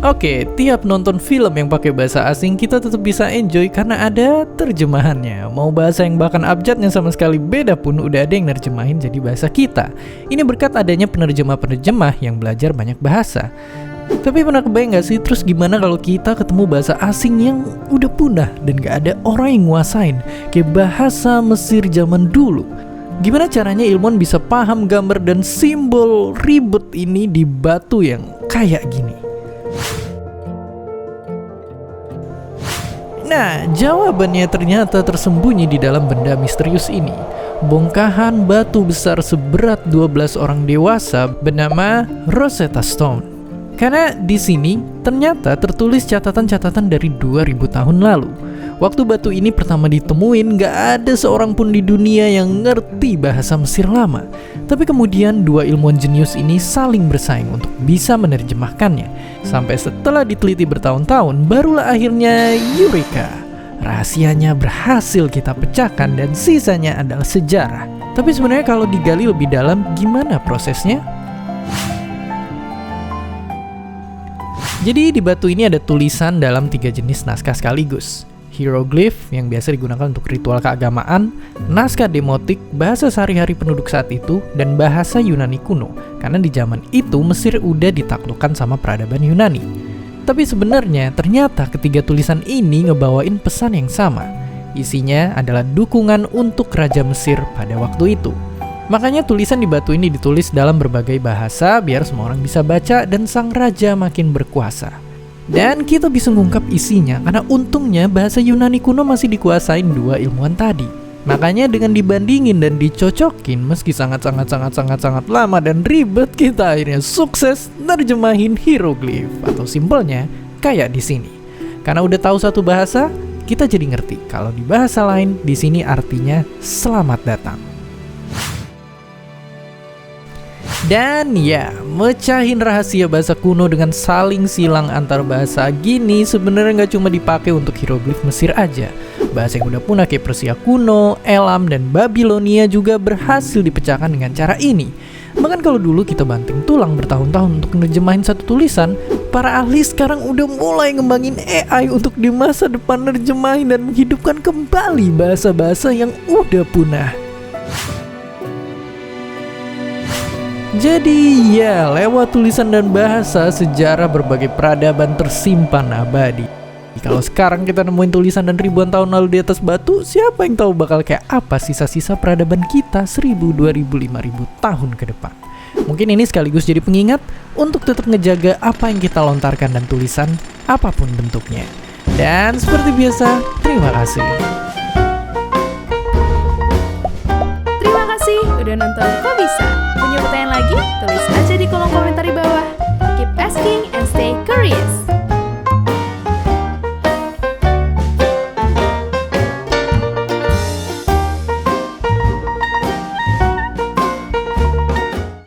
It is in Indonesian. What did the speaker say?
Oke, tiap nonton film yang pakai bahasa asing kita tetap bisa enjoy karena ada terjemahannya. Mau bahasa yang bahkan abjadnya sama sekali beda pun udah ada yang nerjemahin jadi bahasa kita. Ini berkat adanya penerjemah-penerjemah yang belajar banyak bahasa. Tapi pernah kebayang gak sih terus gimana kalau kita ketemu bahasa asing yang udah punah dan gak ada orang yang nguasain, kayak bahasa Mesir zaman dulu? Gimana caranya ilmuwan bisa paham gambar dan simbol ribet ini di batu yang kayak gini? Nah, jawabannya ternyata tersembunyi di dalam benda misterius ini. Bongkahan batu besar seberat 12 orang dewasa bernama Rosetta Stone. Karena di sini ternyata tertulis catatan-catatan dari 2000 tahun lalu. Waktu batu ini pertama ditemuin, gak ada seorang pun di dunia yang ngerti bahasa Mesir lama. Tapi kemudian dua ilmuwan jenius ini saling bersaing untuk bisa menerjemahkannya. Sampai setelah diteliti bertahun-tahun, barulah akhirnya Eureka. Rahasianya berhasil kita pecahkan dan sisanya adalah sejarah. Tapi sebenarnya kalau digali lebih dalam, gimana prosesnya? Jadi di batu ini ada tulisan dalam 3 jenis naskah sekaligus. Hieroglif yang biasa digunakan untuk ritual keagamaan, naskah demotik, bahasa sehari-hari penduduk saat itu, dan bahasa Yunani kuno. Karena di zaman itu Mesir udah ditaklukkan sama peradaban Yunani. Tapi sebenarnya ternyata ketiga tulisan ini ngebawain pesan yang sama. Isinya adalah dukungan untuk Raja Mesir pada waktu itu. Makanya tulisan di batu ini ditulis dalam berbagai bahasa biar semua orang bisa baca dan sang raja makin berkuasa. Dan kita bisa mengungkap isinya karena untungnya bahasa Yunani kuno masih dikuasain dua ilmuwan tadi. Makanya dengan dibandingin dan dicocokin, meski sangat lama dan ribet, kita akhirnya sukses nerjemahin hieroglif atau simbolnya kayak di sini. Karena udah tahu satu bahasa, kita jadi ngerti kalau di bahasa lain di sini artinya selamat datang. Dan ya, mecahin rahasia bahasa kuno dengan saling silang antar bahasa gini sebenarnya nggak cuma dipakai untuk hieroglif Mesir aja. Bahasa yang udah punah kayak Persia kuno, Elam, dan Babilonia juga berhasil dipecahkan dengan cara ini. Bahkan kalau dulu kita banting tulang bertahun-tahun untuk nerjemahin satu tulisan, para ahli sekarang udah mulai ngembangin AI untuk di masa depan nerjemahin dan menghidupkan kembali bahasa-bahasa yang udah punah. Jadi ya, lewat tulisan dan bahasa, sejarah berbagai peradaban tersimpan abadi. Kalau sekarang kita nemuin tulisan dan ribuan tahun lalu di atas batu, siapa yang tahu bakal kayak apa sisa-sisa peradaban kita 1000, 2000, 5000 tahun ke depan. Mungkin ini sekaligus jadi pengingat untuk tetap ngejaga apa yang kita lontarkan dan tulisan, apapun bentuknya. Dan seperti biasa, terima kasih. Terima kasih udah nonton Kok Bisa.